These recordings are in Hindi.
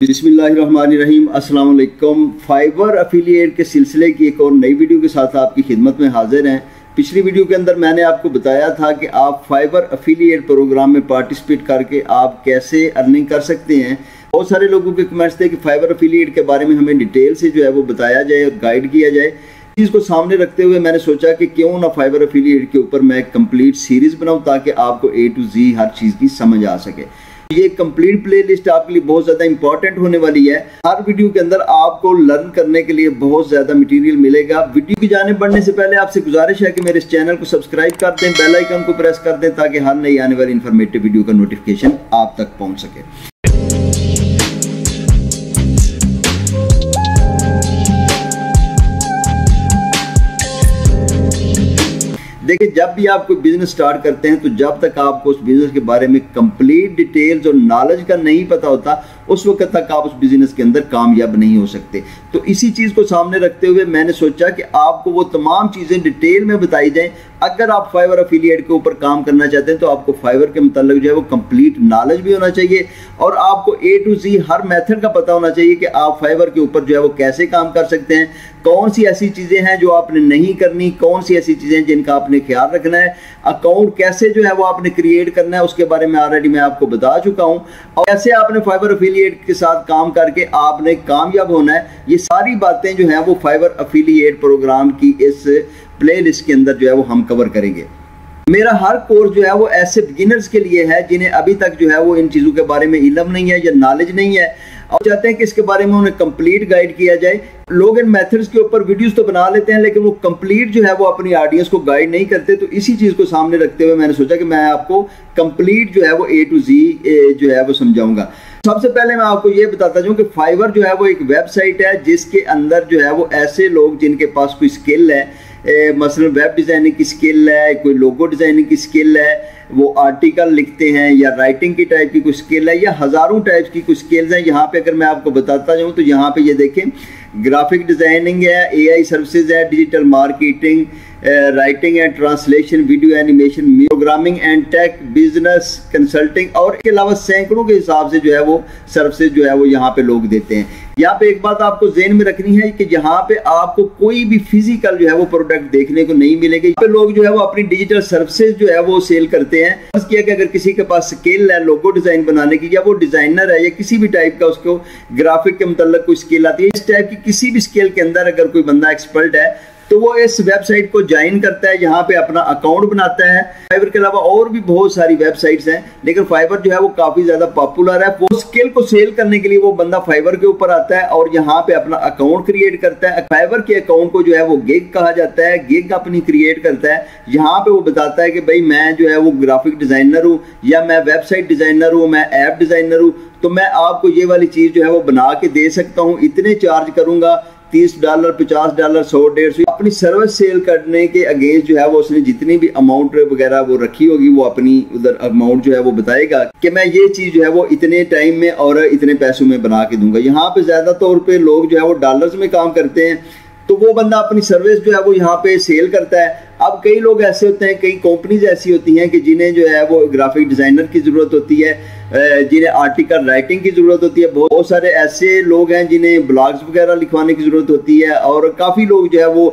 बिस्मिल्लाहिर्रहमानिर्रहीम। अस्सलाम वालेकुम। फाइवर अफिलिएट के सिलसिले की एक और नई वीडियो के साथ आपकी खिदमत में हाजिर हैं। पिछली वीडियो के अंदर मैंने आपको बताया था कि आप फाइवर अफिलिएट प्रोग्राम में पार्टिसिपेट करके आप कैसे अर्निंग कर सकते हैं। बहुत सारे लोगों के कमेंट्स थे कि फाइवर अफिलिएट के बारे में हमें डिटेल से जो है वो बताया जाए और गाइड किया जाए। चीज़ को सामने रखते हुए मैंने सोचा कि क्यों ना फाइवर अफिलिएट के ऊपर मैं कंप्लीट सीरीज़ बनाऊं ताकि आपको A to Z हर चीज़ की समझ आ सके। ये कंप्लीट प्लेलिस्ट आपके लिए बहुत ज़्यादा इंपॉर्टेंट होने वाली है। हर वीडियो के अंदर आपको लर्न करने के लिए बहुत ज़्यादा मटेरियल मिलेगा। वीडियो की जाने बढ़ने से पहले आपसे गुजारिश है कि मेरे इस चैनल को सब्सक्राइब कर दें, बेल आइकन को प्रेस कर दें ताकि हर नई आने वाली इंफॉर्मेटिव वीडियो का नोटिफिकेशन आप तक पहुँच सके। देखिए, जब भी आप कोई बिजनेस स्टार्ट करते हैं तो जब तक आपको उस बिजनेस के बारे में कंप्लीट डिटेल्स और नॉलेज का नहीं पता होता उस वक्त तक आप उस बिजनेस के अंदर कामयाब नहीं हो सकते। तो इसी चीज़ को सामने रखते हुए मैंने सोचा कि आपको वो तमाम चीज़ें डिटेल में बताई जाएं। अगर आप फाइवर अफिलिएट के ऊपर काम करना चाहते हैं तो आपको फाइवर के मतलब जो है वो कंप्लीट नॉलेज भी होना चाहिए और आपको A to Z her method का पता होना चाहिए कि आप फाइवर के ऊपर जो है वो कैसे काम कर सकते हैं, कौन सी ऐसी चीज़ें हैं जो आपने नहीं करनी, कौन सी ऐसी चीज़ें जिनका आपने ख्याल रखना है, अकाउंट कैसे जो है वो आपने क्रिएट करना है उसके बारे में ऑलरेडी मैं आपको बता चुका हूँ। और कैसे आपने फाइवर अफिलिएट के साथ काम करके आपने कामयाब होना है, ये सारी बातें जो हैं वो फाइवर अफिलिएट प्रोग्राम की इस प्लेलिस्ट के अंदर जो है वो हम कवर करेंगे। मेरा हर कोर्स जो है वो ऐसे बिगिनर्स के लिए है जिन्हें अभी तक जो है वो इन चीज़ों के बारे में इल्म नहीं है या नॉलेज नहीं है और चाहते हैं कि इसके बारे में उन्हें कंप्लीट गाइड किया जाए। लोग इन मेथड्स के ऊपर वीडियोस तो बना लेते हैं लेकिन वो कंप्लीट जो है वो अपनी ऑडियंस को गाइड नहीं करते। तो इसी चीज़ को सामने रखते हुए मैंने सोचा कि मैं आपको कंप्लीट जो है वो A to Z जो है वो समझाऊंगा। सबसे पहले मैं आपको ये बताता हूँ कि फाइवर जो है वो एक वेबसाइट है जिसके अंदर जो है वो ऐसे लोग जिनके पास कोई स्किल है, मसलन वेब डिज़ाइनिंग की स्किल है, कोई लोगो डिज़ाइनिंग की स्किल है, वो आर्टिकल लिखते हैं या राइटिंग की टाइप की कोई स्किल है या हज़ारों टाइप्स की कुछ स्किल्स हैं। यहाँ पे अगर मैं आपको बताता जाऊँ तो यहाँ पे ये देखें, ग्राफिक डिज़ाइनिंग है, AI सर्विसेज है, digital marketing, writing and translation, video animation, programming and tech, business consulting और इसके अलावा सैकड़ों के हिसाब से जो है वो सर्विसेज जो है वो यहाँ पे लोग देते हैं। यहाँ पे एक बात आपको ज़हन में रखनी है कि यहाँ पे आपको कोई भी फिजिकल जो है वो प्रोडक्ट देखने को नहीं मिलेगा। यहाँ पे लोग जो है वो अपनी डिजिटल सर्विसेज जो है वो सेल करते हैं। बस किया कि अगर किसी के पास स्किल है लोगो डिज़ाइन बनाने की या वो डिज़ाइनर है या किसी भी टाइप का उसको ग्राफिक के मतलब कोई स्किल आती है, इस टाइप की किसी भी स्किल के अंदर अगर कोई बंदा एक्सपर्ट है तो वो इस वेबसाइट को ज्वाइन करता है, यहाँ पे अपना अकाउंट बनाता है। फाइवर के अलावा और भी बहुत सारी वेबसाइट्स हैं लेकिन फाइवर जो है वो काफ़ी ज़्यादा पॉपुलर है। वो स्किल को सेल करने के लिए वो बंदा फाइवर के ऊपर आता है और यहाँ पे अपना अकाउंट क्रिएट करता है। फाइवर के अकाउंट को जो है वो गिग कहा जाता है, गिग अपनी क्रिएट करता है। यहाँ पे वो बताता है कि भाई मैं जो है वो ग्राफिक डिज़ाइनर हूँ या मैं वेबसाइट डिज़ाइनर हूँ, मैं ऐप डिज़ाइनर हूँ, तो मैं आपको ये वाली चीज़ जो है वो बना के दे सकता हूँ, इतने चार्ज करूँगा, $30, $50, $100, $150। अपनी सर्विस सेल करने के अगेंस्ट जो है वो उसने जितनी भी अमाउंट वगैरह वो रखी होगी वो अपनी उधर अमाउंट जो है वो बताएगा कि मैं ये चीज़ जो है वो इतने टाइम में और इतने पैसों में बना के दूंगा। यहाँ पे ज़्यादा तौर पे लोग जो है वो डॉलर्स में काम करते हैं तो वो बंदा अपनी सर्विस जो है वो यहाँ पे सेल करता है। अब कई लोग ऐसे होते हैं, कई कंपनीज ऐसी होती हैं कि जिन्हें जो है वो ग्राफिक डिज़ाइनर की ज़रूरत होती है, जिन्हें आर्टिकल राइटिंग की ज़रूरत होती है। बहुत सारे ऐसे लोग हैं जिन्हें ब्लॉग्स वगैरह लिखवाने की ज़रूरत होती है और काफ़ी लोग जो है वो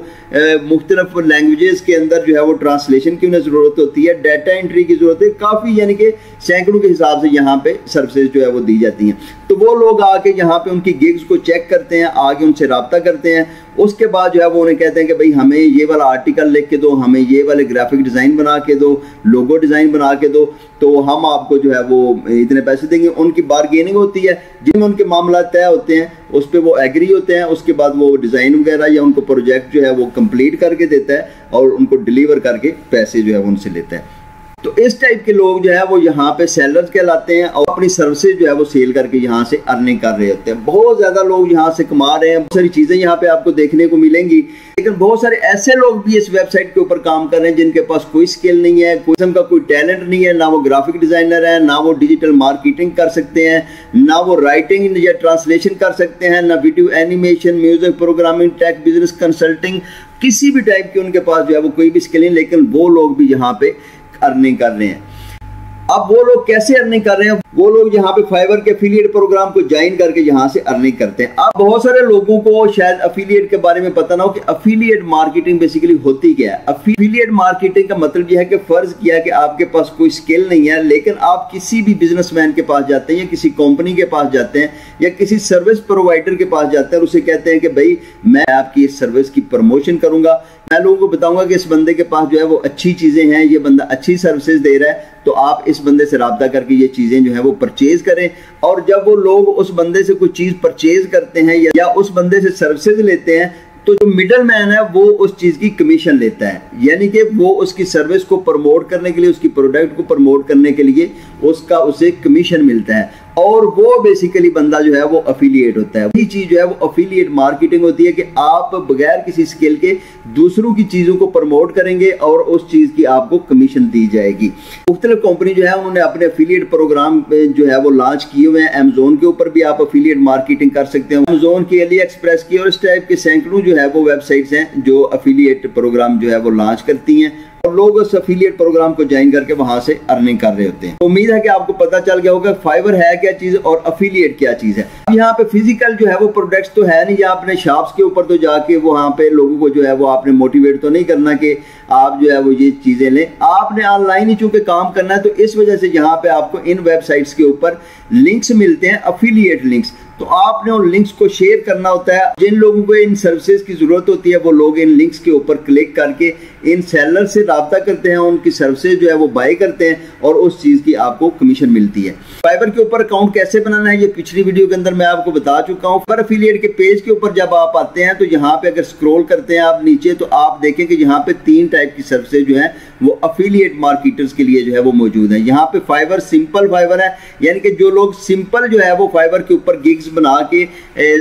मुख्तलिफ लैंग्वेजेस के अंदर जो है वो ट्रांसलेशन की उन्हें ज़रूरत होती है, डाटा एंट्री की ज़रूरत है, काफ़ी यानी कि सैकड़ों के हिसाब से यहाँ पे सर्विसेज जो है वो दी जाती हैं। तो वो लोग आके यहाँ पे उनकी गिग्स को चेक करते हैं, आगे उनसे रब्ता करते हैं। उसके बाद जो है वो उन्हें कहते हैं कि भाई हमें ये वाला आर्टिकल लिख के दो, हमें ये वाले ग्राफिक डिज़ाइन बना के दो, लोगो डिज़ाइन बना के दो, तो हम आपको जो है वो इतने पैसे देंगे। उनकी बार्गेनिंग होती है, जिनमें उनके मामला तय होते हैं उस पर वो एग्री होते हैं। उसके बाद वो डिज़ाइन वगैरह या उनको प्रोजेक्ट जो है वो कंप्लीट करके देता है और उनको डिलीवर करके पैसे जो है वो उनसे लेता है। तो इस टाइप के लोग जो है वो यहाँ पे सेलर्स कहलाते हैं और अपनी सर्विसेज जो है वो सेल करके यहाँ से अर्निंग कर रहे होते हैं। बहुत ज़्यादा लोग यहाँ से कमा रहे हैं, बहुत सारी चीज़ें यहाँ पे आपको देखने को मिलेंगी। लेकिन बहुत सारे ऐसे लोग भी इस वेबसाइट के ऊपर काम कर रहे हैं जिनके पास कोई स्किल नहीं है, कोई किस्म का कोई टैलेंट नहीं है, ना वो ग्राफिक डिज़ाइनर है, ना वो डिजिटल मार्केटिंग कर सकते हैं, ना वो राइटिंग या ट्रांसलेशन कर सकते हैं, ना video animation, music, programming, tech, business consulting, किसी भी टाइप की उनके पास जो है वो कोई भी स्किल नहीं। लेकिन वो लोग भी यहाँ पे अर्निंग कर रहे हैं। अब वो लोग कैसे अर्निंग कर रहे हैं, वो लोग यहाँ पे फाइवर के एफिलिएट प्रोग्राम को ज्वाइन करके यहाँ से अर्निंग करते हैं। अब बहुत सारे लोगों को शायद एफिलिएट के बारे में पता ना हो कि एफिलिएट मार्केटिंग बेसिकली होती क्या है। एफिलिएट मार्केटिंग का मतलब यह है कि फर्ज किया कि आपके पास कोई स्किल नहीं है, लेकिन आप किसी भी बिजनेसमैन के पास जाते हैं या किसी कंपनी के पास जाते हैं या किसी सर्विस प्रोवाइडर के पास जाते हैं और उसे कहते हैं कि भाई मैं आपकी इस सर्विस की प्रमोशन करूंगा, मैं लोगों को बताऊंगा कि इस बंदे के पास जो है वो अच्छी चीजें हैं, ये बंदा अच्छी सर्विसेज दे रहा है, तो आप इस बंदे से राब्ता करके ये चीजें जो है वो परचेज करें। और जब वो लोग उस बंदे से कोई चीज परचेज करते हैं या उस बंदे से सर्विसेज लेते हैं, तो जो मिडल मैन है वो उस चीज की कमीशन लेता है, यानी कि वो उसकी सर्विस को प्रमोट करने के लिए, उसकी प्रोडक्ट को प्रमोट करने के लिए उसे कमीशन मिलता है, और वो बेसिकली बंदा जो है वो एफिलिएट होता है। वही चीज जो है वो एफिलिएट मार्केटिंग होती है कि आप बगैर किसी स्किल के दूसरों की चीजों को प्रमोट करेंगे और उस चीज की आपको कमीशन दी जाएगी। मुख्तलिफ कंपनी जो है उन्होंने अपने एफिलिएट प्रोग्राम जो है वो लॉन्च किए हुए हैं। अमेज़न के ऊपर भी आप एफिलिएट मार्केटिंग कर सकते हैं, अमेज़न की, अली एक्सप्रेस की, और इस टाइप के सैकड़ों जो है वो वेबसाइट्स हैं जो एफिलिएट प्रोग्राम जो है वो लॉन्च करती हैं और लोग उस एफिलिएट प्रोग्राम को ज्वाइन करके वहां से अर्निंग कर रहे होते हैं। तो उम्मीद है कि आपको पता चल गया होगा फाइवर है क्या चीज और एफिलिएट क्या चीज है। यहाँ पे फिजिकल जो है वो प्रोडक्ट्स तो है नहीं, या अपने शॉप्स के ऊपर तो जाके वहां पे लोगों को जो है वो आपने मोटिवेट तो नहीं करना कि आप जो है वो ये चीजें लें, आपने ऑनलाइन ही चूंकि काम करना है, तो इस वजह से यहाँ पे आपको इन वेबसाइट्स के ऊपर लिंक्स मिलते हैं, एफिलिएट लिंक्स। तो आपने उन लिंक्स को शेयर करना होता है। जिन लोगों को इन सर्विसेज की जरूरत होती है वो लोग इन लिंक्स के ऊपर क्लिक करके इन सेलर से राब्ता करते हैं, उनकी सर्विसेज जो है वो बाय करते हैं और उस चीज की आपको कमीशन मिलती है। फाइवर के ऊपर अकाउंट कैसे बनाना है ये पिछली वीडियो के अंदर मैं आपको बता चुका हूँ। पर एफिलिएट के पेज के ऊपर जब आप आते हैं तो यहाँ पे अगर स्क्रॉल करते हैं आप नीचे, तो आप देखें कि यहाँ पे 3 टाइप की सर्विसेज जो है वो एफिलिएट मार्केटर्स के लिए जो है वो मौजूद है। यहाँ पे फाइवर सिंपल फाइवर है, यानी कि जो लोग सिंपल जो है वो फाइवर के ऊपर गिग्स बना के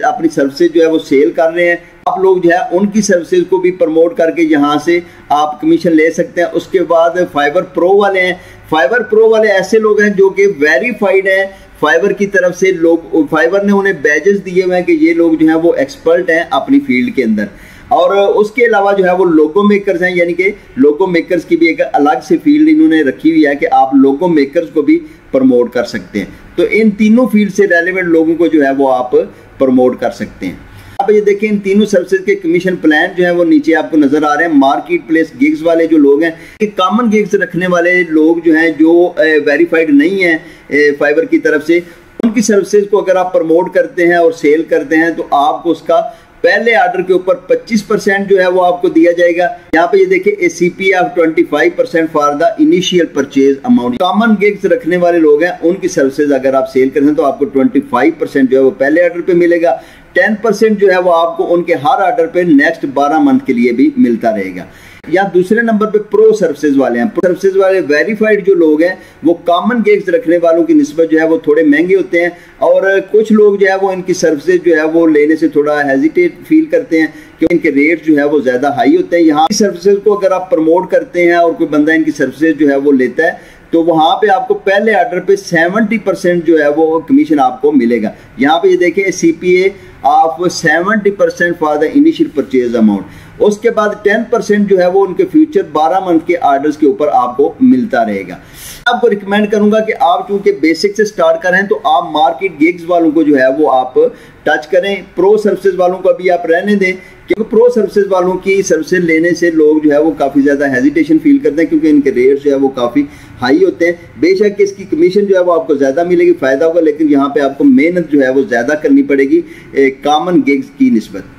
अपनी सर्विसेज जो है वो सेल कर रहे हैं, आप लोग जो है उनकी सर्विसेज को भी प्रमोट करके यहाँ से आप कमीशन ले सकते हैं। उसके बाद फाइवर प्रो वाले हैं। फाइवर प्रो वाले ऐसे लोग हैं जो कि वेरीफाइड हैं फाइवर की तरफ से, लोग फाइवर ने उन्हें बैजेस दिए हुए हैं कि ये लोग जो है वो एक्सपर्ट हैं अपनी फील्ड के अंदर। और उसके अलावा जो है वो लोगो मेकर्स हैं, यानी कि लोगो मेकर्स की भी एक अलग से फील्ड इन्होंने रखी हुई है कि आप लोगो मेकर्स को भी प्रमोट कर सकते हैं। तो इन तीनों फील्ड से रेलेवेंट लोगों को जो है वो आप प्रमोट कर सकते हैं। अब ये देखें इन तीनों सर्विसेज के कमीशन प्लान जो है वो नीचे आपको नजर आ रहे हैं। मार्केट प्लेस गिग्स वाले जो लोग हैं, कि कॉमन गिग्स रखने वाले लोग जो हैं जो वेरीफाइड नहीं है फाइवर की तरफ से, उनकी सर्विसेज को अगर आप प्रमोट करते हैं और सेल करते हैं तो आपको उसका पहले ऑर्डर के ऊपर 25% जो है वो आपको दिया जाएगा। यहाँ पे ये देखिए CPA of 25% for the initial purchase amount. Common gigs रखने वाले लोग हैं उनकी सर्विसेज अगर आप सेल करते हैं तो आपको 25% जो है वो पहले ऑर्डर पे मिलेगा। 10% जो है वो आपको उनके हर ऑर्डर पे नेक्स्ट 12 मंथ के लिए भी मिलता रहेगा। या दूसरे नंबर पे प्रो सर्विसेज वाले हैं। प्रो सर्विसेज वाले वेरीफाइड जो लोग हैं वो कॉमन गिग्स रखने वालों की निस्बत जो है वो थोड़े महंगे होते हैं, और कुछ लोग जो है वो इनकी सर्विसेज जो है वो लेने से थोड़ा हेजिटेट फील करते हैं क्योंकि इनके रेट जो है वो ज्यादा हाई होते हैं। यहाँ की सर्विसेज को अगर आप प्रमोट करते हैं और कोई बंदा इनकी सर्विसेज जो है वो लेता है तो वहां पे आपको पहले ऑर्डर पे 70% जो है वो कमीशन आपको मिलेगा। यहाँ पे ये देखिए CPA of 70% for the initial purchase amount. उसके बाद 10% जो है वो उनके फ्यूचर 12 मंथ के ऑर्डर्स के ऊपर आपको मिलता रहेगा। आपको रिकमेंड करूंगा कि आप चूंकि बेसिक से स्टार्ट कर रहे हैं तो आप मार्केट गिग्स वालों को जो है वो आप टच करें। प्रो सर्विसेज वालों को अभी आप रहने दें, क्योंकि प्रो सर्विसेज वालों की सर्विसेज लेने से लोग जो है वो काफ़ी ज़्यादा हेजिटेशन फील करते हैं क्योंकि इनके रेट जो है वो काफ़ी हाई होते हैं। बेशक इसकी कमीशन जो है वो आपको ज़्यादा मिलेगी, फ़ायदा होगा, लेकिन यहाँ पे आपको मेहनत जो है वो ज़्यादा करनी पड़ेगी कॉमन गिग्स की निस्बत।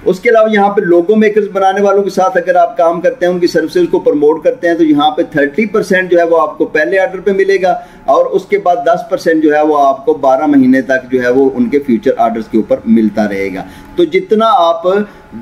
उसके अलावा यहाँ पे लोगो मेकर्स बनाने वालों के साथ अगर आप काम करते हैं, उनकी सर्विसेज को प्रमोट करते हैं, तो यहाँ पे 30% जो है वो आपको पहले ऑर्डर पे मिलेगा और उसके बाद 10% जो है वो आपको 12 महीने तक जो है वो उनके फ्यूचर ऑर्डर्स के ऊपर मिलता रहेगा। तो जितना आप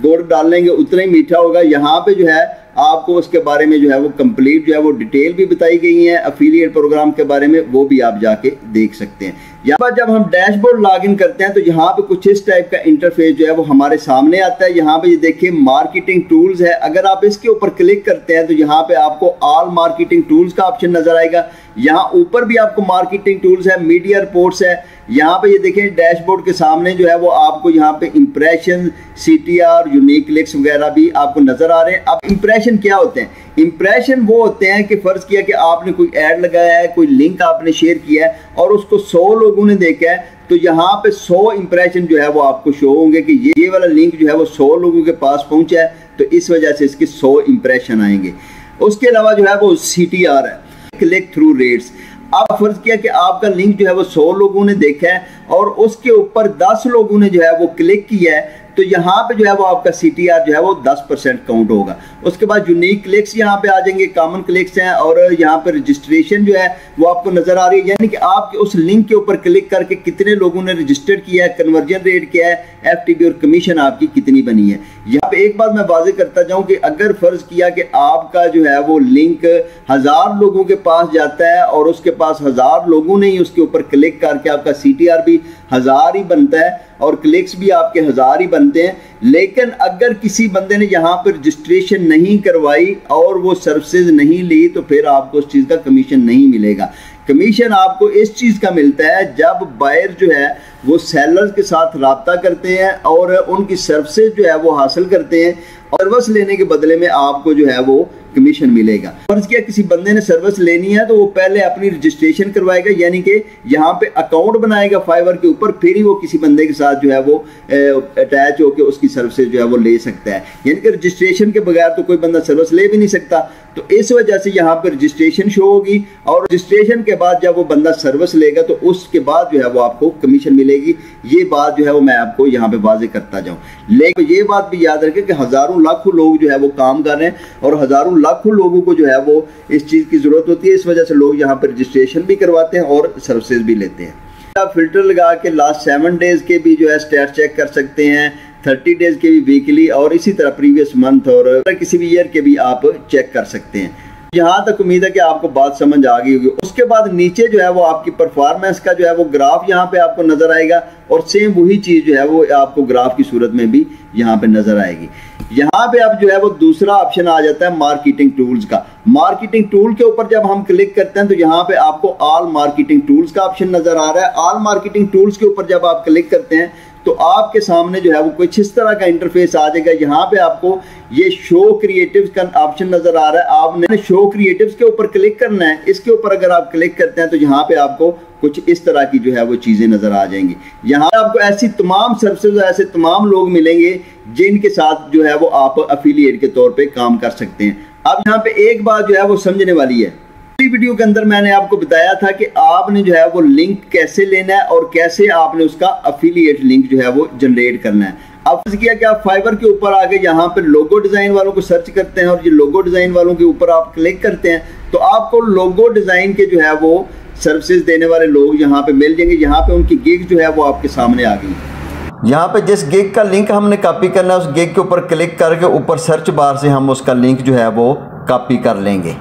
गुड़ डाल लेंगे उतना ही मीठा होगा। यहाँ पे जो है आपको उसके बारे में जो है वो कंप्लीट जो है वो डिटेल भी बताई गई है एफिलिएट प्रोग्राम के बारे में, वो भी आप जाके देख सकते हैं। यहाँ पर जब हम डैशबोर्ड लॉगिन करते हैं तो यहाँ पे कुछ इस टाइप का इंटरफेस जो है वो हमारे सामने आता है। यहाँ पे ये देखिए मार्केटिंग टूल्स है, अगर आप इसके ऊपर क्लिक करते हैं तो यहाँ पे आपको ऑल मार्केटिंग टूल्स का ऑप्शन नजर आएगा। यहाँ ऊपर भी आपको मार्केटिंग टूल्स है, मीडिया रिपोर्ट्स है। यहाँ पे ये देखिए डैशबोर्ड के सामने जो है वो आपको यहाँ पे इंप्रेशन, CTR, यूनिक क्लिक्स वगैरह भी आपको नजर आ रहे हैं। अब इंप्रेशन क्या होते हैं? इंप्रेशन वो होते हैं कि फर्ज किया कि आपने कोई ऐड लगाया है, कोई लिंक आपने शेयर किया है और उसको 100 लोगों ने देखा है, तो यहाँ पे 100 इंप्रेशन जो है वो आपको शो होंगे कि ये वाला लिंक जो है वो 100 लोगों के पास पहुंचा है, तो इस वजह से इसके 100 इंप्रेशन आएंगे। उसके अलावा जो है वो CTR है, क्लिक थ्रू रेट्स। अब फर्ज किया कि आपका लिंक जो है वो 100 लोगों ने देखा है और उसके ऊपर 10 लोगों ने जो है वो क्लिक किया है, तो यहाँ पे जो है वो आपका CTR जो है वो 10% काउंट होगा। उसके बाद यूनिक क्लिक्स यहाँ पे आ जाएंगे, कॉमन क्लिक्स हैं और यहाँ पे रजिस्ट्रेशन जो है वो आपको नजर आ रही है, यानी कि आपके उस लिंक के ऊपर क्लिक करके कितने लोगों ने रजिस्टर्ड किया है, कन्वर्जन रेट क्या है, FTP और कमीशन आपकी कितनी बनी है। यहाँ पे एक बात मैं वाज़ेह करता जाऊँ कि अगर फर्ज किया कि आपका जो है वो लिंक 1000 लोगों के पास जाता है और उसके पास 1000 लोगों ने ही उसके ऊपर क्लिक करके आपका CTR भी 1000 ही बनता है और क्लिक्स भी आपके 1000 ही बनते हैं। लेकिन अगर किसी बंदे ने यहाँ पर रजिस्ट्रेशन नहीं करवाई और वो सर्विसेज नहीं ली, तो फिर आपको उस चीज़ का कमीशन नहीं मिलेगा। कमीशन आपको इस चीज़ का मिलता है जब बायर जो है वो सेलर्स के साथ राब्ता करते हैं और उनकी सर्विसेज जो है वो हासिल करते हैं और सर्विस लेने के बदले में आपको जो है वो कमीशन मिलेगा। फर्ज किया किसी बंदे ने सर्विस लेनी है तो वो पहले अपनी रजिस्ट्रेशन करवाएगा, यानी कि यहाँ पे अकाउंट बनाएगा फाइवर के ऊपर, फिर ही वो किसी बंदे के साथ जो है वो अटैच होकर उसकी सर्विस जो है वो ले सकता है। यानी कि रजिस्ट्रेशन के बगैर तो कोई बंदा सर्विस ले भी नहीं सकता, तो इस वजह से यहाँ पर रजिस्ट्रेशन शो होगी और रजिस्ट्रेशन के बाद जब वो बंदा सर्विस लेगा तो उसके बाद जो है वो आपको कमीशन मिलेगी। ये बात जो है वो मैं आपको यहाँ पे वाज़ेह करता जाऊँ। लेकिन ये बात भी याद रखें कि हज़ारों लाखों लोग जो है वो काम कर रहे हैं और हज़ारों लाखों लोगों को जो है वो इस चीज़ की ज़रूरत होती है, इस वजह से लोग यहाँ पर रजिस्ट्रेशन भी करवाते हैं और सर्विसेज भी लेते हैं। आप फिल्टर लगा के लास्ट 7 डेज़ के भी जो है स्टैट चेक कर सकते हैं, 30 डेज़ के भी वीकली और इसी तरह प्रीवियस मंथ और किसी भी ईयर के भी आप चेक कर सकते हैं। यहाँ तक उम्मीद है कि आपको बात समझ आ गई होगी। उसके बाद नीचे जो है वो आपकी परफॉर्मेंस का जो है वो ग्राफ यहाँ पे आपको नजर आएगा और सेम वही चीज़ जो है वो आपको ग्राफ की सूरत में भी यहाँ पे नजर आएगी। यहाँ पे अब जो है वो दूसरा ऑप्शन आ जाता है मार्केटिंग टूल्स का। मार्केटिंग टूल के ऊपर जब हम क्लिक करते हैं तो यहाँ पे आपको ऑल मार्केटिंग टूल्स का ऑप्शन नजर आ रहा है। ऑल मार्केटिंग टूल्स के ऊपर जब आप क्लिक करते हैं तो आपके सामने जो है वो कुछ इस तरह का इंटरफेस आ जाएगा। यहाँ पे आपको ये शो क्रिएटिव्स का ऑप्शन नजर आ रहा है, आपने शो क्रिएटिव्स के ऊपर क्लिक करना है। इसके ऊपर अगर आप क्लिक करते हैं तो यहाँ पे आपको कुछ इस तरह की जो है वो चीजें नजर आ जाएंगी। यहाँ आपको ऐसी तमाम सर्विसेज, ऐसे तमाम लोग मिलेंगे जिनके साथ जो है वो आप अफिलिएट के तौर पे काम कर सकते हैं। अब यहाँ पे एक बात जो है वो समझने वाली है, वीडियो के अंदर मैंने आपको बताया था कि आपने जो है वो लिंक कैसे लेना है और कैसे आपने उसका अफिलिएट लिंक जो है वो जनरेट करना है। अब किया कि आप फाइवर के ऊपर आके यहाँ पे लोगो डिजाइन वालों को सर्च करते हैं और ये लोगो डिजाइन वालों के ऊपर आप क्लिक करते हैं तो आपको लोगो डिजाइन के जो है वो सर्विसेज देने वाले लोग यहाँ पे मिल जाएंगे। यहाँ पे उनकी गिग जो है वो आपके सामने आ गई। यहाँ पे जिस गिग का लिंक हमने कॉपी करना है उस गिग के ऊपर क्लिक करके ऊपर सर्च बार से हम उसका लिंक जो है वो कॉपी कर लेंगे।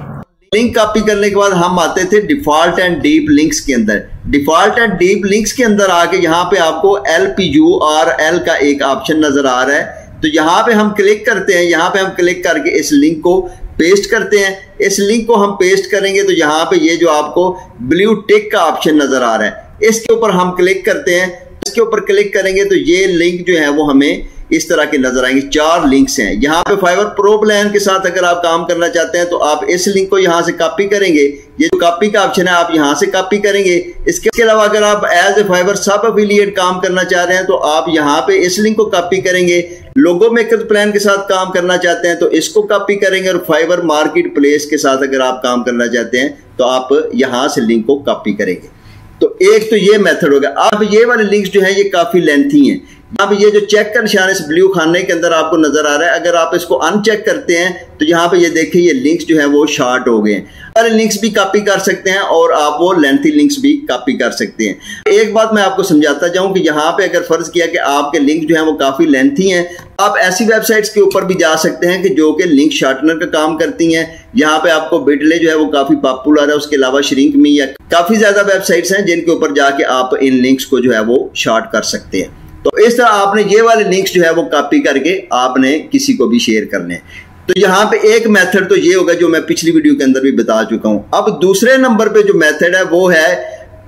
लिंक कॉपी करने के बाद हम आते थे डिफॉल्ट एंड डीप लिंक्स के अंदर। डिफॉल्ट एंड डीप लिंक्स के अंदर आके यहाँ पे आपको LPURL का एक ऑप्शन नजर आ रहा है, तो यहाँ पे हम क्लिक करते हैं। यहाँ पे हम क्लिक करके इस लिंक को पेस्ट करते हैं। इस लिंक को हम पेस्ट करेंगे तो यहाँ पे ये जो आपको ब्लू टिक का ऑप्शन नजर आ रहा है, इसके ऊपर हम क्लिक करते हैं। इसके ऊपर क्लिक करेंगे तो ये लिंक जो है वो हमें इस तरह के नजर आएंगे। 4 लिंक्स हैं। यहाँ पे फाइवर प्रो प्लान के साथ अगर आप काम करना चाहते हैं तो आप इस लिंक को यहाँ से कॉपी करेंगे। ये जो कॉपी का ऑप्शन है आप यहाँ से कॉपी करेंगे। इसके अलावा अगर आप एज ए फाइवर सब एफिलिएट काम करना चाह रहे हैं तो आप यहाँ पे इस लिंक को कॉपी करेंगे। लोगो मेकर प्लान के साथ काम करना चाहते हैं तो इसको कॉपी करेंगे और फाइवर मार्केट प्लेस के साथ अगर आप काम करना चाहते हैं तो आप यहाँ से लिंक को कॉपी करेंगे। तो एक तो ये मेथड होगा। अब ये वाले लिंक्स जो है ये काफी लेंथी हैं। अब ये जो चेक का निशान इस ब्लू खाने के अंदर आपको नजर आ रहा है, अगर आप इसको अनचेक करते हैं तो यहाँ पे ये देखिए ये लिंक्स जो है वो शॉर्ट हो गए हैं। सारे लिंक्स भी कॉपी कर सकते हैं और आप वो लेंथी लिंक्स भी कॉपी कर सकते हैं। एक बात मैं आपको समझाता जाऊं कि यहाँ पे अगर फर्ज किया कि आपके लिंक जो है वो काफी लेंथी हैं, आप ऐसी वेबसाइट्स के ऊपर भी जा सकते हैं कि जो कि लिंक शॉर्टनर का काम करती हैं। यहाँ पे आपको बिटले जो है वो काफी पॉपुलर है, उसके अलावा श्रिंक मी या काफी ज्यादा वेबसाइट्स हैं जिनके ऊपर जाके आप इन लिंक्स को जो है वो शॉर्ट कर सकते हैं। तो इस तरह आपने ये वाले लिंक्स जो है वो कॉपी करके आपने किसी को भी शेयर करने हैं। तो यहाँ पे एक मेथड तो ये होगा जो मैं पिछली वीडियो के अंदर भी बता चुका हूं। अब दूसरे नंबर पे जो मेथड है वो है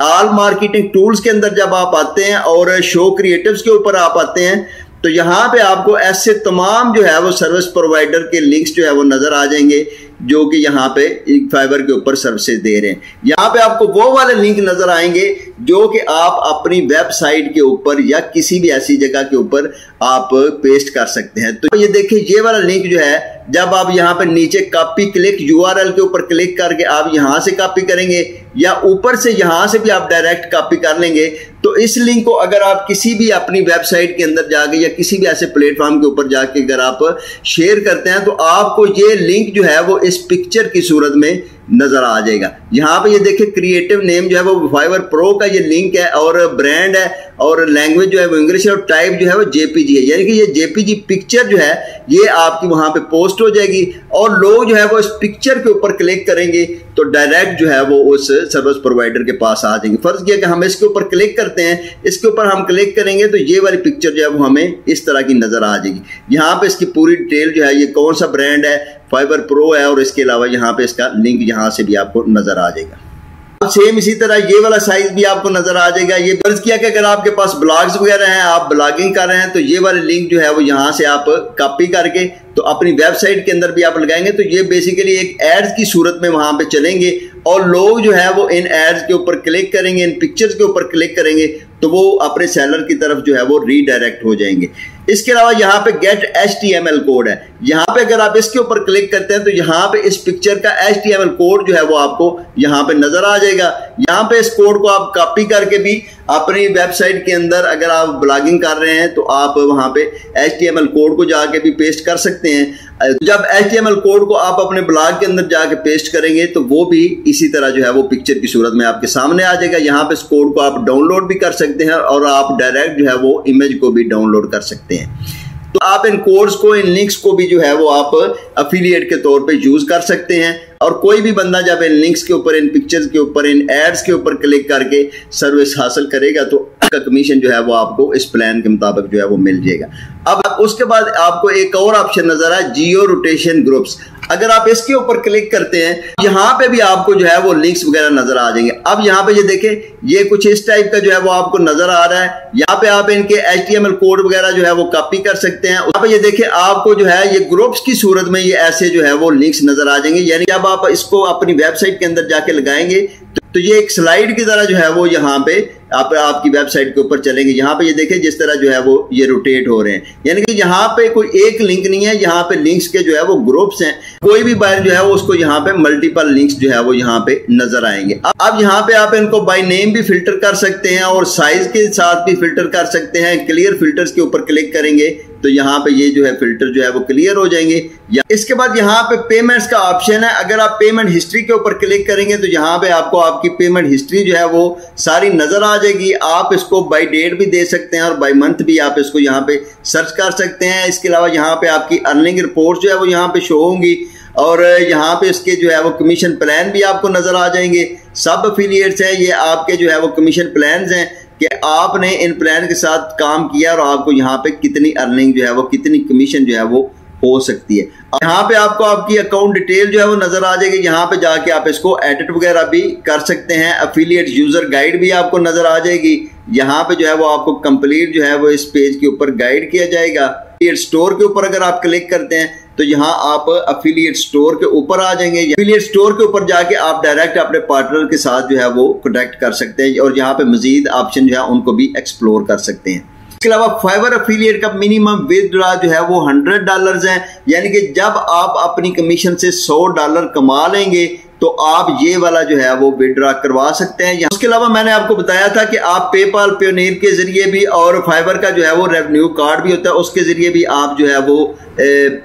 ऑल मार्केटिंग टूल्स के अंदर जब आप आते हैं और शो क्रिएटिव्स के ऊपर आप आते हैं तो यहाँ पे आपको ऐसे तमाम जो है वो सर्विस प्रोवाइडर के लिंक्स जो है वो नजर आ जाएंगे जो कि यहाँ पे फाइबर के ऊपर सर्विसेज दे रहे हैं। यहाँ पे आपको वो वाले लिंक नजर आएंगे जो कि आप अपनी वेबसाइट के ऊपर या किसी भी ऐसी जगह के ऊपर आप पेस्ट कर सकते हैं। तो ये देखिए, ये वाला लिंक जो है, जब आप यहाँ पे नीचे कॉपी क्लिक यूआरएल के ऊपर क्लिक करके आप यहाँ से कॉपी करेंगे या ऊपर से यहाँ से भी आप डायरेक्ट कॉपी कर लेंगे, तो इस लिंक को अगर आप किसी भी अपनी वेबसाइट के अंदर जाके या किसी भी ऐसे प्लेटफॉर्म के ऊपर जाके अगर आप शेयर करते हैं तो आपको ये लिंक जो है वो इस पिक्चर की सूरत में नजर आ जाएगा। यहाँ पे ये देखिए, क्रिएटिव नेम जो है वो फाइवर प्रो का ये लिंक है और ब्रांड है और लैंग्वेज जो है वो इंग्लिश है और टाइप जो है वो जेपीजी है। यानी कि ये जेपीजी पिक्चर जो है ये आपकी वहां पे पोस्ट हो जाएगी और लोग जो है वो इस पिक्चर के ऊपर क्लिक करेंगे तो डायरेक्ट जो है वो उस सर्विस प्रोवाइडर के पास आ जाएंगे। फर्ज किया कि हम इसके ऊपर क्लिक करते हैं, इसके ऊपर हम क्लिक करेंगे तो ये वाली पिक्चर जो है वो हमें इस तरह की नजर आ जाएगी। यहाँ पे इसकी पूरी डिटेल जो है, ये कौन सा ब्रांड है, फाइबर प्रो है और इसके अलावा यहाँ पे इसका लिंक यहाँ से भी आपको नजर आ जाएगा। सेम इसी तरह ये वाला साइज भी आपको नजर आ जाएगा। ये फर्ज किया कि अगर आपके पास ब्लॉग्स वगैरह हैं, आप ब्लॉगिंग कर रहे हैं, तो ये वाले लिंक जो है वो यहाँ से आप कॉपी करके तो अपनी वेबसाइट के अंदर भी आप लगाएंगे तो ये बेसिकली एक एड्स की सूरत में वहां पे चलेंगे और लोग जो है वो इन एड्स के ऊपर क्लिक करेंगे, इन पिक्चर्स के ऊपर क्लिक करेंगे तो वो अपने सेलर की तरफ जो है वो रीडायरेक्ट हो जाएंगे। इसके अलावा यहाँ पे गेट HTML कोड है, यहाँ पे अगर आप इसके ऊपर क्लिक करते हैं तो यहाँ पे इस पिक्चर का HTML कोड जो है वो आपको यहाँ पे नजर आ जाएगा। यहाँ पे इस कोड को आप कॉपी करके भी अपनी वेबसाइट के अंदर अगर आप ब्लॉगिंग कर रहे हैं तो आप वहां पे HTML कोड को जाके भी पेस्ट कर सकते हैं। जब HTML कोड को आप अपने ब्लॉग के अंदर जाके पेस्ट करेंगे तो वो भी इसी तरह जो है वो पिक्चर की सूरत में आपके सामने आ जाएगा। यहाँ पे इस कोड को आप डाउनलोड भी कर सकते हैं और आप डायरेक्ट जो है वो इमेज को भी डाउनलोड कर सकते हैं। तो आप इन कोड्स को, इन लिंक्स को भी जो है वो आप अफिलिएट के तौर पे यूज कर सकते हैं और कोई भी बंदा जब इन लिंक्स के ऊपर, इन पिक्चर्स के ऊपर, इन एड्स के ऊपर क्लिक करके सर्विस हासिल करेगा तो का कमीशन जो है वो आपको इस प्लान के मुताबिक जो है वो मिल जाएगा। अब उसके बाद आपको एक और ऑप्शन नजर आया, जियो रोटेशन ग्रुप्स। अगर आप इसके ऊपर क्लिक करते हैं, यहाँ पे भी आपको जो है वो लिंक्स वगैरह नजर आ जाएंगे। अब यहाँ पे ये देखें, ये कुछ इस टाइप का जो है वो आपको नजर आ रहा है। यहाँ पे आप इनके HTML कोड वगैरह जो है वो कॉपी कर सकते हैं। यहाँ पे ये देखें, आपको जो है ये ग्रुप्स की सूरत में ये ऐसे जो है वो लिंक्स नजर आ जाएंगे। यानी जब आप इसको अपनी वेबसाइट के अंदर जाके लगाएंगे तो ये एक स्लाइड की तरह जो है वो यहाँ पे आपकी वेबसाइट के ऊपर चलेंगे। यहाँ पे ये देखें जिस तरह जो है वो ये रोटेट हो रहे हैं, यानी कि यहाँ पे कोई एक लिंक नहीं है, यहाँ पे लिंक्स के जो है वो ग्रुप्स हैं। कोई भी बायर जो है वो उसको यहाँ पे मल्टीपल लिंक्स जो है वो यहाँ पे नजर आएंगे। अब यहाँ पे आप इनको बाय नेम भी फिल्टर कर सकते हैं और साइज के साथ भी फिल्टर कर सकते हैं। क्लियर फिल्टर्स के ऊपर क्लिक करेंगे तो यहाँ पे ये जो है फिल्टर जो है वो क्लियर हो जाएंगे। इसके बाद यहाँ पे पेमेंट्स का ऑप्शन है। अगर आप पेमेंट हिस्ट्री के ऊपर क्लिक करेंगे तो यहाँ पे आपको आपकी पेमेंट हिस्ट्री जो है वो सारी नजर आ जाएगी। आप इसको बाय डेट भी दे सकते हैं और बाय मंथ भी आप इसको यहाँ पे सर्च कर सकते हैं। इसके अलावा यहाँ पे आपकी अर्निंग रिपोर्ट जो है वो यहाँ पे शो होंगी और यहाँ पे इसके जो है वो कमीशन प्लान भी आपको नजर आ जाएंगे। सब अफिलिएट्स हैं, ये आपके जो है वो कमीशन प्लान हैं कि आपने इन प्लान के साथ काम किया और आपको यहाँ पे कितनी अर्निंग जो है वो, कितनी कमीशन जो है वो हो सकती है। यहाँ पे आपको आपकी अकाउंट डिटेल जो है वो नजर आ जाएगी। यहाँ पे जाके आप इसको एडिट वगैरह भी कर सकते हैं। अफिलिएट यूजर गाइड भी आपको नजर आ जाएगी। यहाँ पे जो है वो आपको कंप्लीट जो है वो इस पेज के ऊपर गाइड किया जाएगा। अफिलिएट स्टोर के ऊपर अगर आप क्लिक करते हैं तो यहाँ आप अफिलिएट स्टोर के ऊपर आ जाएंगे। अफिलिएट स्टोर के ऊपर जाके आप डायरेक्ट अपने पार्टनर के साथ जो है वो कनेक्ट कर सकते हैं और यहाँ पे मजीद ऑप्शन जो है उनको भी एक्सप्लोर कर सकते हैं। इसके अलावा फाइवर अफिलिएट का मिनिमम विथड्रॉ जो है वो $100 है, यानी कि जब आप अपनी कमीशन से $100 कमा लेंगे तो आप ये वाला जो है वो विड्रॉ करवा सकते हैं। उसके अलावा मैंने आपको बताया था कि आप पेपाल, पेयोनीर के जरिए भी और फाइबर का जो है वो रेवेन्यू कार्ड भी होता है, उसके जरिए भी आप जो है वो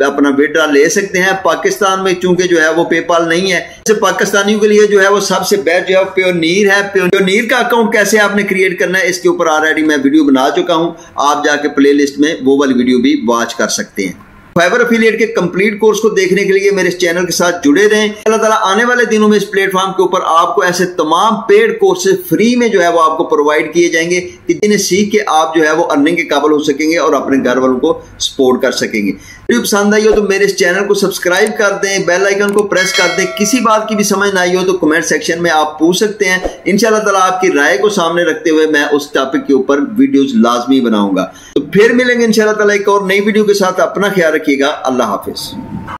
अपना विड्रॉ ले सकते हैं। पाकिस्तान में चूंकि जो है वो पेपाल नहीं है, पाकिस्तानियों के लिए जो है वो सबसे बेस्ट जो है पेयोनीर है। पेयोनीर का अकाउंट कैसे आपने क्रिएट करना है इसके ऊपर ऑलरेडी मैं वीडियो बना चुका हूं, आप जाके प्लेलिस्ट में वो वाली वीडियो भी वॉच कर सकते हैं। फाइबर अफिलिएट के कंप्लीट कोर्स को देखने के लिए मेरे इस चैनल के साथ जुड़े रहें। अल्लाह ताला आने वाले दिनों में इस प्लेटफॉर्म के ऊपर आपको ऐसे तमाम पेड कोर्सेज फ्री में जो है वो आपको प्रोवाइड किए जाएंगे कि जिन्हें सीख के आप जो है वो अर्निंग के काबिल हो सकेंगे और अपने घर वालों को सपोर्ट कर सकेंगे। वीडियो पसंद आई हो तो मेरे इस चैनल को सब्सक्राइब कर दें, बेल आइकन को प्रेस कर दें। किसी बात की भी समझ ना आई हो तो कमेंट सेक्शन में आप पूछ सकते हैं। इंशाल्लाह ताला आपकी राय को सामने रखते हुए मैं उस टॉपिक के ऊपर वीडियोस लाजमी बनाऊंगा। तो फिर मिलेंगे इंशाल्लाह ताला एक और नई वीडियो के साथ। अपना ख्याल रखिएगा। अल्लाह हाफिज।